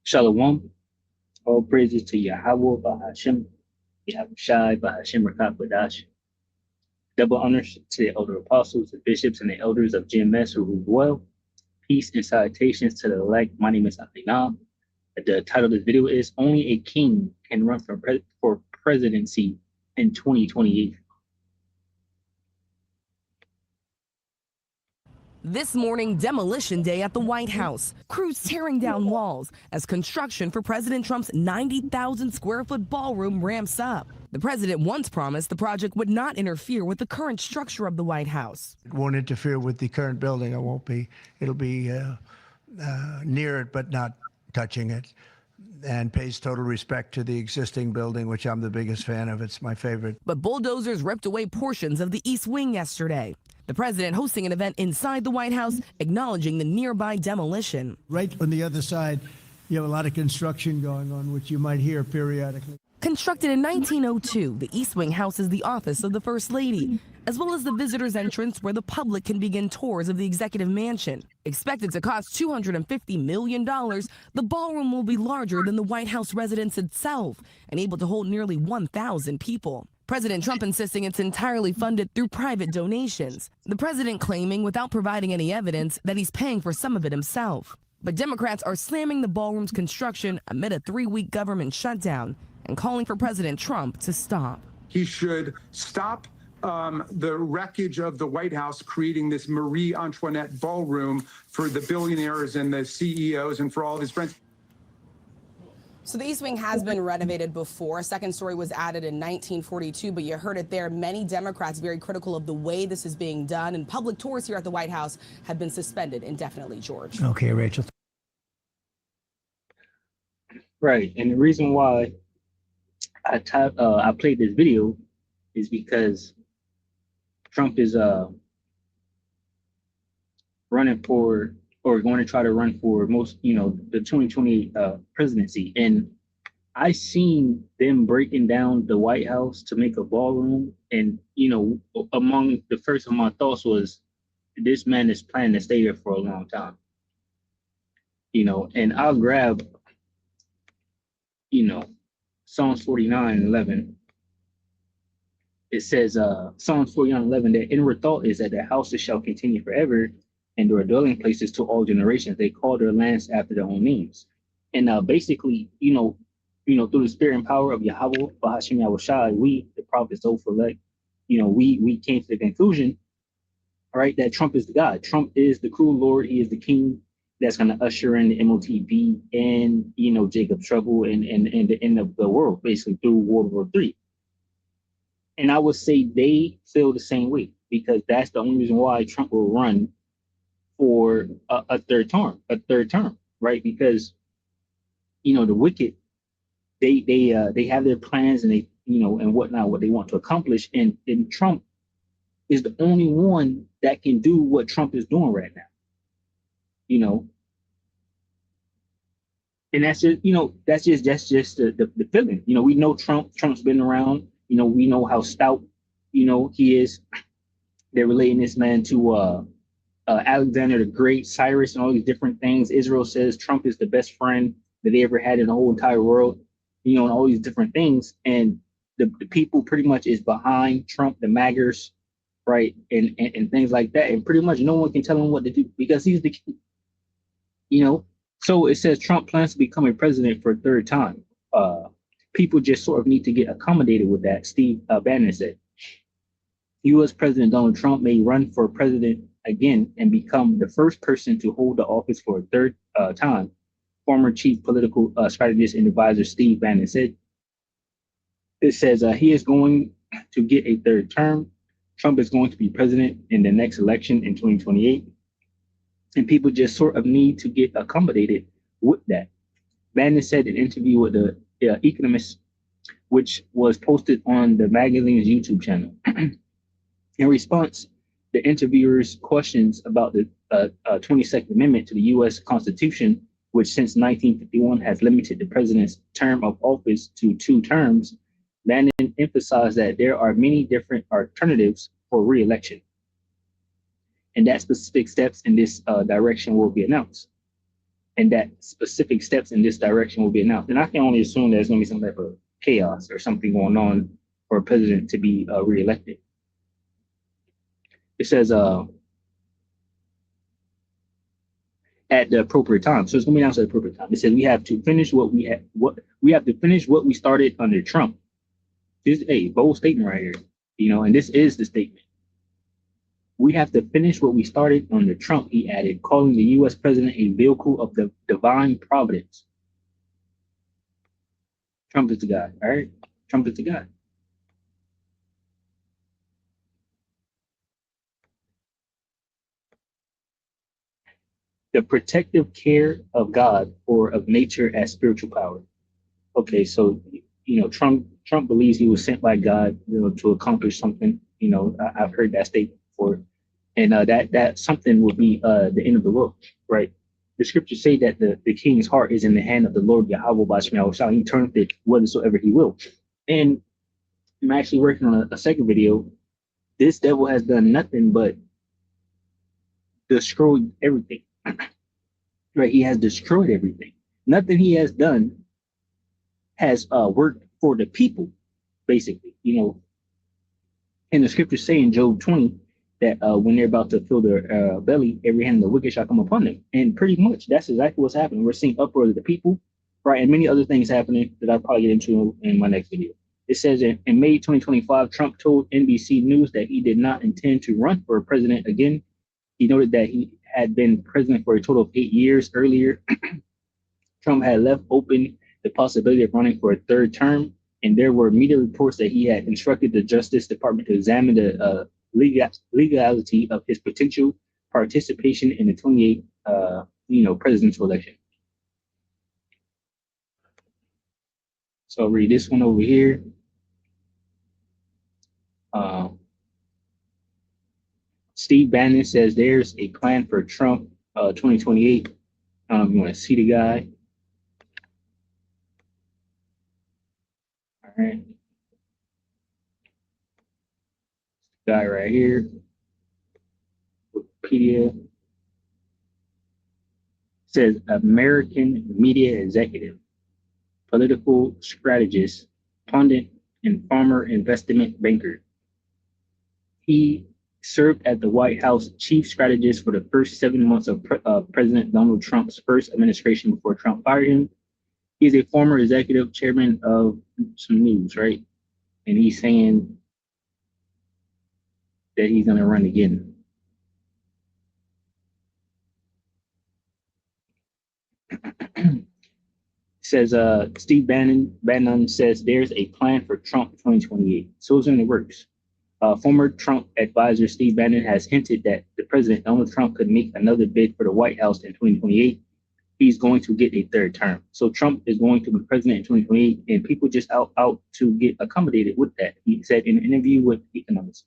Shalom, all praises to Yahweh, Bahashem, Yahushai, Bahashem, Rakakadash. Double honors to the elder apostles, the bishops, and the elders of GMS who rule well. Peace and salutations to the elect. My name is Abinah. The title of this video is Only a King Can Run for Presidency in 2028. This morning, demolition day at the White House. Crews tearing down walls as construction for President Trump's 90,000 square foot ballroom ramps up. The president once promised the project would not interfere with the current structure of the White House. It won't interfere with the current building. It'll be near it, but not touching it, and pays total respect to the existing building, which I'm the biggest fan of. It's my favorite. But bulldozers ripped away portions of the East Wing yesterday. The president hosting an event inside the White House, acknowledging the nearby demolition. Right on the other side, you have a lot of construction going on, which you might hear periodically. Constructed in 1902, the East Wing houses the office of the First Lady, as well as the visitor's entrance where the public can begin tours of the executive mansion. Expected to cost $250 million, the ballroom will be larger than the White House residence itself and able to hold nearly 1,000 people. President Trump insisting it's entirely funded through private donations. The president claiming, without providing any evidence, that he's paying for some of it himself. But Democrats are slamming the ballroom's construction amid a 3-week government shutdown and calling for President Trump to stop. He should stop the wreckage of the White House, creating this Marie Antoinette ballroom for the billionaires and the CEOs and for all of his friends. So the East Wing has been renovated before. A second story was added in 1942, but you heard it there. Many Democrats very critical of the way this is being done, and public tours here at the White House have been suspended indefinitely, George. Okay, Rachel. Right, and the reason why I played this video is because Trump is running for, or going to try to run for the 2028 presidency. And I seen them breaking down the White House to make a ballroom. And, among the first of my thoughts was, this man is planning to stay there for a long time. And I'll grab, Psalms 49:11. It says, Psalms 49:11, their inward thought is that their houses shall continue forever, and their dwelling places to all generations. They call their lands after their own names. And basically, through the spirit and power of Yahweh, Bahashem Yahushai, we, the prophets, those elect, we came to the conclusion, right, that Trump is the God. Trump is the cruel Lord. He is the king that's going to usher in the MOTB and, Jacob's trouble and the end of the world, basically through World War III. And I would say they feel the same way, because that's the only reason why Trump will run for a third term, right? Because, the wicked, they have their plans and they, and whatnot, what they want to accomplish. And Trump is the only one that can do what Trump is doing right now, and that's just, that's just the feeling. We know Trump's been around, we know how stout, he is. They're relating this man to, Alexander the Great, Cyrus, and all these different things. Israel says Trump is the best friend that they ever had in the whole entire world, and all these different things. And the people pretty much is behind Trump, the MAGAs, right, and things like that. And pretty much no one can tell him what to do because he's the king, So it says Trump plans to become a president for a third time. People just sort of need to get accommodated with that, Steve Bannon said. U.S. President Donald Trump may run for president again and become the first person to hold the office for a third time, former chief political strategist and advisor Steve Bannon said. It says he is going to get a third term. Trump is going to be president in the next election in 2028. And people just sort of need to get accommodated with that. Bannon said in an interview with the Economist, which was posted on the magazine's YouTube channel. In response, the interviewer's questions about the 22nd Amendment to the U.S. Constitution, which since 1951 has limited the president's term of office to 2 terms, Bannon emphasized that there are many different alternatives for re-election, and that specific steps in this direction will be announced. and that specific steps in this direction will be announced. And I can only assume there's going to be some type of chaos or something going on for a president to be reelected. It says at the appropriate time. So it's going to be announced at the appropriate time. It says we have to finish what we have to finish what we started under Trump. This is a bold statement right here, and this is the statement. We have to finish what we started under Trump, he added, calling the U.S. president a vehicle of the divine providence. Trump is the guy, all right? Trump is the guy. The protective care of God or of nature as spiritual power. Okay, so Trump believes he was sent by God, to accomplish something. I've heard that statement before, and that something will be the end of the world, right? The scriptures say that the king's heart is in the hand of the Lord Yahweh Bashmiah. He turneth it whithersoever he will. And I'm actually working on a second video. This devil has done nothing but destroyed everything. Right? He has destroyed everything. Nothing he has done has worked for the people, basically. And the scriptures say in Job 20 that when they're about to fill their belly, every hand of the wicked shall come upon them. And pretty much that's exactly what's happening. We're seeing uproar of the people, right? And many other things happening that I'll probably get into in my next video. It says in May 2025, Trump told NBC News that he did not intend to run for president again. He noted that he had been president for a total of 8 years earlier. Trump had left open the possibility of running for a third term, and there were media reports that he had instructed the Justice Department to examine the legality of his potential participation in the 28 presidential election. So I'll read this one over here. Steve Bannon says there's a plan for Trump 2028. I don't know if you want to see the guy. All right. Guy right here. Wikipedia. Says American media executive, political strategist, pundit, and former investment banker. He served as the White House chief strategist for the first 7 months of President Donald Trump's first administration before Trump fired him. He's a former executive chairman of some news, right? And he's saying that he's going to run again. Says Steve Bannon says there's a plan for Trump 2028. So it's in the works. Former Trump advisor Steve Bannon has hinted that the president, Donald Trump, could make another bid for the White House in 2028. He's going to get a third term. So Trump is going to be president in 2028, and people just out to get accommodated with that. He said in an interview with Economics,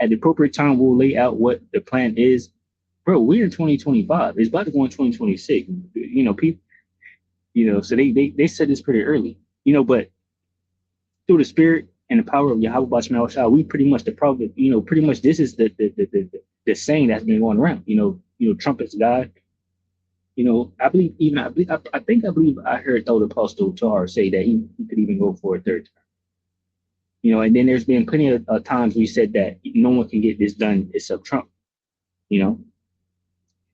at the appropriate time, we'll lay out what the plan is. Bro, we're in 2025. It's about to go in 2026. People, so they said this pretty early, but through the spirit and the power of Yahweh Bashmal Shah, we pretty much pretty much this is the saying that's been going around. Trump is God. I believe I heard Elder Apostle Tahar say that he could even go for a third term. And then there's been plenty of times we said that no one can get this done except Trump.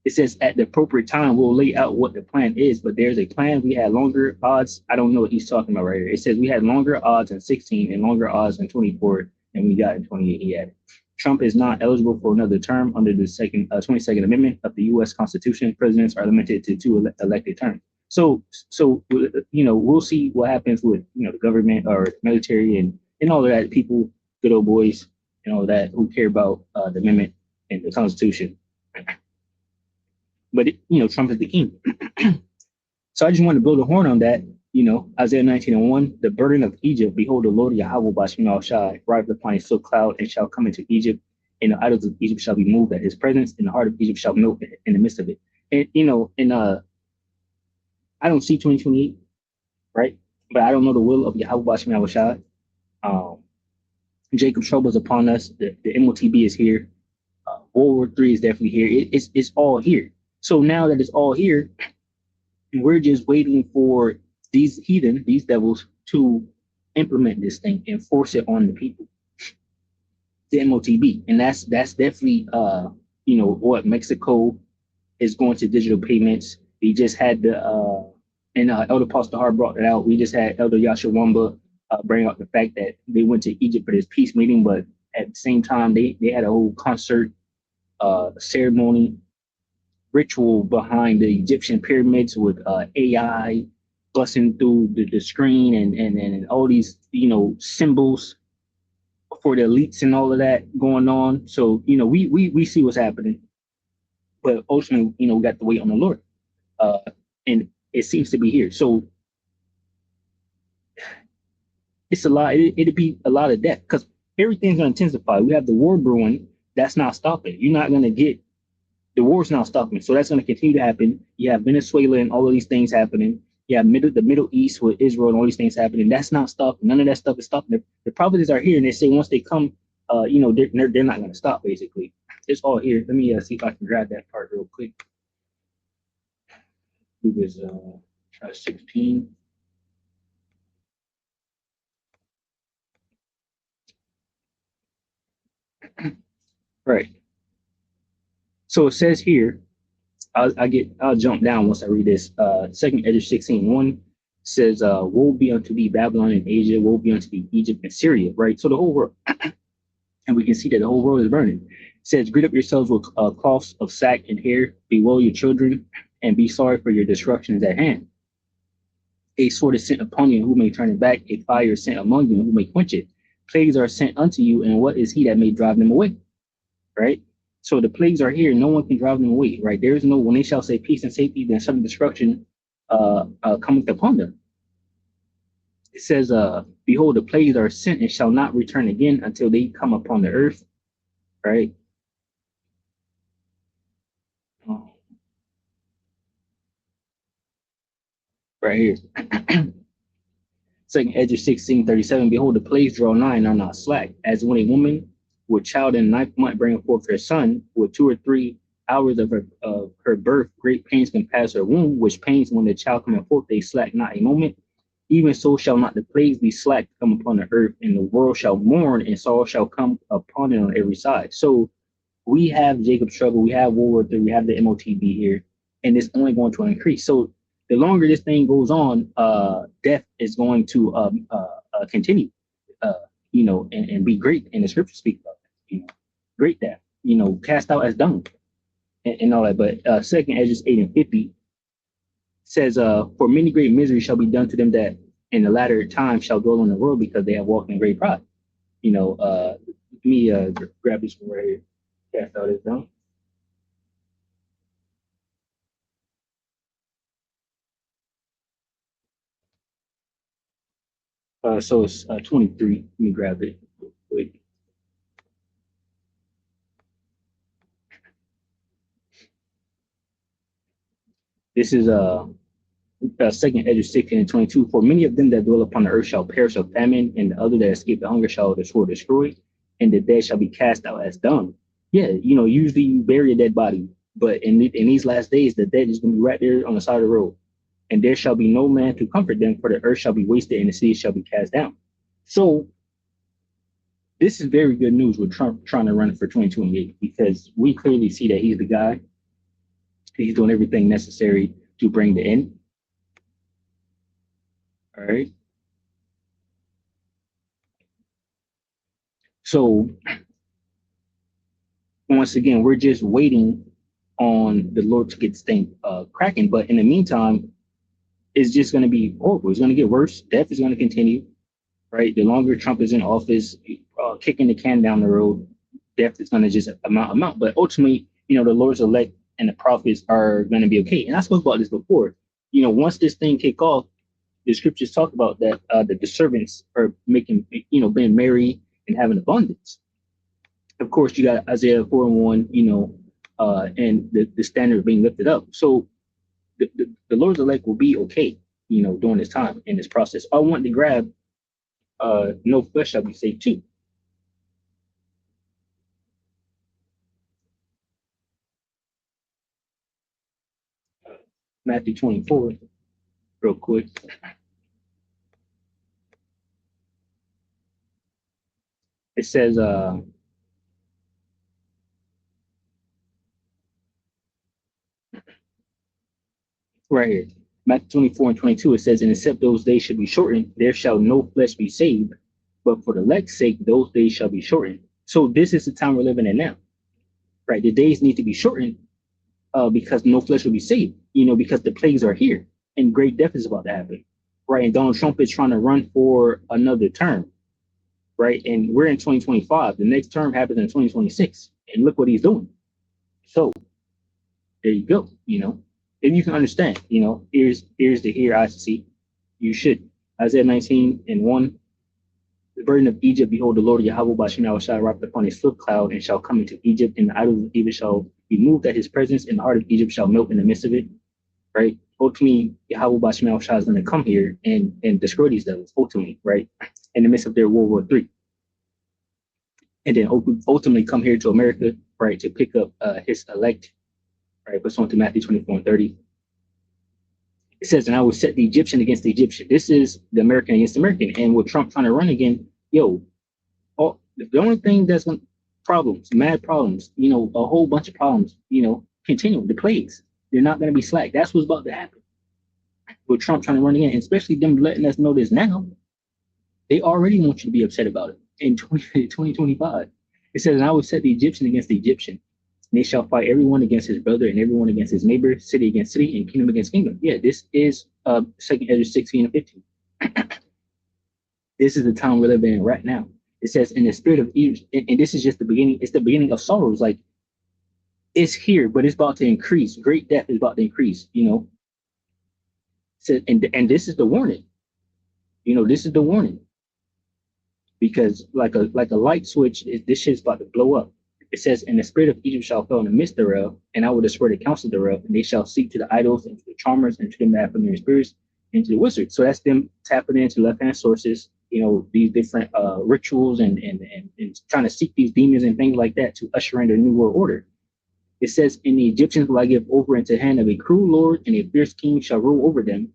It says at the appropriate time, we'll lay out what the plan is, but there's a plan. We had longer odds. I don't know what he's talking about right here. It says we had longer odds in 16 and longer odds in 24 than we got in 28. He added. Trump is not eligible for another term under the 22nd Amendment of the U.S. Constitution. Presidents are limited to 2 elected terms. So we'll see what happens with the government or military and all of that. People, good old boys, and all that who care about the amendment and the Constitution. But Trump is the king. So I just want to blow the horn on that. Isaiah 19:1, the burden of Egypt, behold, the Lord Yahweh Bashmal shall arrive upon a silk cloud and shall come into Egypt, and the idols of Egypt shall be moved at his presence, and the heart of Egypt shall melt in the midst of it. And I don't see 2028, right? But I don't know the will of Yahweh Bashmal Shah. Jacob's trouble is upon us. The MOTB is here. World War III is definitely here. It's all here. So now that it's all here, And we're just waiting for these heathen, these devils, to implement this thing and force it on the people, the MOTB. And that's definitely what Mexico is going to digital payments. We just had the and Elder Pastor Hart brought it out. We just had Elder Yashawamba bring up the fact that they went to Egypt for this peace meeting, but at the same time they had a whole concert ceremony ritual behind the Egyptian pyramids with AI busting through the screen and all these symbols for the elites and all of that going on. So we see what's happening, but ultimately we got to wait on the Lord, and it seems to be here. So it's a lot. It'd be a lot of death because everything's going to intensify. We have the war brewing. That's not stopping. You're not going to get the war's not stopping. So that's going to continue to happen. You have Venezuela and all of these things happening. You have the Middle East with Israel and all these things happening. That's not stopping. None of that stuff is stopping. The prophets are here, and they say once they come, they're not going to stop. Basically, it's all here. Let me see if I can grab that part real quick. It was try 16. Right. So it says here, I'll jump down once I read this. Second Ezra 16:1 says, woe be unto thee, Babylon and Asia, woe be unto thee, Egypt and Syria, right? So the whole world, and we can see that the whole world is burning. It says, gird up yourselves with cloths of sack and hair, bewail your children, and be sorry for your destruction is at hand. A sword is sent upon you, who may turn it back? A fire is sent among you, who may quench it? Plagues are sent unto you, and what is he that may drive them away? Right? So the plagues are here, no one can drive them away, right? There is no, when they shall say peace and safety, then sudden destruction cometh upon them. It says, behold, the plagues are sent and shall not return again until they come upon the earth, right? Right here. Second Ezra 16:37, behold, the plagues draw nigh and are not slack, as when a woman with child in the ninth month bringing forth her son, with 2 or 3 hours of her birth, great pains can pass her womb, which pains when the child coming forth, they slack not a moment. Even so shall not the plagues be slack come upon the earth, and the world shall mourn, and sorrow shall come upon it on every side. So we have Jacob's trouble, we have World War III, we have the MOTB here, and it's only going to increase. So the longer this thing goes on, death is going to continue, and be great. And the scriptures speak about that, great death, cast out as dung and all that. But second Ezra 8:50 says, for many great misery shall be done to them that in the latter time shall dwell on the world, because they have walked in great pride. Let me grab this one right here. Cast out as dung. So it's 23. Let me grab it real quick. This is second Ezra 16:22. For many of them that dwell upon the earth shall perish of famine, and the other that escape the hunger shall the sword destroy, and the dead shall be cast out as dung. Yeah, usually you bury a dead body, but in these last days, the dead is going to be right there on the side of the road, and there shall be no man to comfort them, for the earth shall be wasted, and the cities shall be cast down. So this is very good news with Trump trying to run for 2028, because we clearly see that he's the guy. He's doing everything necessary to bring the end. All right. So once again, we're just waiting on the Lord to get this thing cracking. But in the meantime, it's just going to be horrible. It's going to get worse. Death is going to continue, right? The longer Trump is in office, kicking the can down the road, death is going to just amount. But ultimately, the Lord's elect and the prophets are going to be okay. And I spoke about this before. Once this thing kick off, the scriptures talk about that the servants are making, being merry and having abundance. Of course, you got Isaiah 4:1, and the standard being lifted up. So the Lord's elect will be okay, during this time in this process. I want to grab no flesh shall be saved too. Matthew 24 real quick. It says, right here, Matthew 24 and 22, it says, and except those days should be shortened, there shall no flesh be saved, but for the elect's sake, those days shall be shortened. So this is the time we're living in now, right? The days need to be shortened because no flesh will be saved, because the plagues are here and great death is about to happen, right? And Donald Trump is trying to run for another term, right? And we're in 2025. The next term happens in 2026, and look what he's doing. So there you go. If you can understand, ears to hear, eyes to see, you should. Isaiah 19 and 1. The burden of Egypt, behold, the Lord Yahweh Bashem shall wrap upon a swift cloud and shall come into Egypt, and the idols of Egypt shall be moved at his presence, and the heart of Egypt shall melt in the midst of it. Right? Ultimately, Yahweh Bashem is going to come here and destroy these devils, ultimately, right? In the midst of their World War III. And then ultimately come here to America, right, to pick up his elect, right, pursuant to Matthew 24 and 30. It says, and I will set the Egyptian against the Egyptian. This is the American against the American. And with Trump trying to run again, the only thing that's problems, mad problems, a whole bunch of problems, continue, the plagues. They're not going to be slack. That's what's about to happen. With Trump trying to run again, and especially them letting us know this now, they already want you to be upset about it in 2025. It says, and I will set the Egyptian against the Egyptian. And they shall fight everyone against his brother and everyone against his neighbor, city against city, and kingdom against kingdom. Yeah, this is 2 Ezra 16 and 15. This is the time we're living in right now. It says, in the spirit of Egypt, and this is just the beginning, it's the beginning of sorrows. Like, it's here, but it's about to increase. Great death is about to increase, So, and this is the warning. This is the warning. Because like a light switch, this shit's about to blow up. It says, and the spirit of Egypt shall fall in the midst thereof, and I will destroy the counsel thereof, and they shall seek to the idols and to the charmers and to them that have familiar spirits and to the wizards. So that's them tapping into left-hand sources, these different rituals and trying to seek these demons and things like that to usher in the new world order. It says, and the Egyptians will I give over into the hand of a cruel lord, and a fierce king shall rule over them,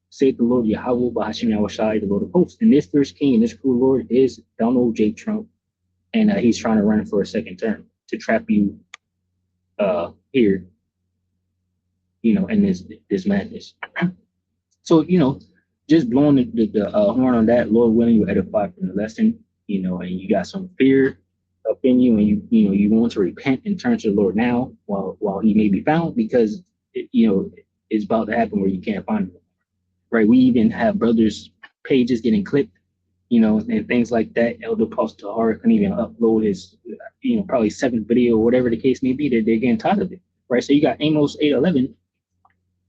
saith the Lord Yahweh Bahashim Yahushai, the Lord of hosts. And this fierce king and this cruel lord is Donald J. Trump. And he's trying to run for a second term to trap you here, in this madness. So, just blowing the horn on that, Lord willing, you edify from the lesson, and you got some fear up in you, and you want to repent and turn to the Lord now while he may be found, because it's about to happen where you can't find him. Right? We even have brothers' pages getting clipped, and things like that. Elder Pastor Tahar couldn't even upload his, probably 7th video, whatever the case may be. They're getting tired of it, right? So you got Amos 8:11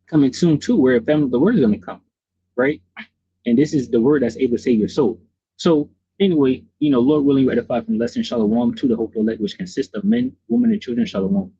coming soon too, where the word is going to come, right? And this is the word that's able to save your soul. So anyway, Lord willing, you edify from lesson Shalom to the hopeful elect, which consists of men, women, and children. Shalom.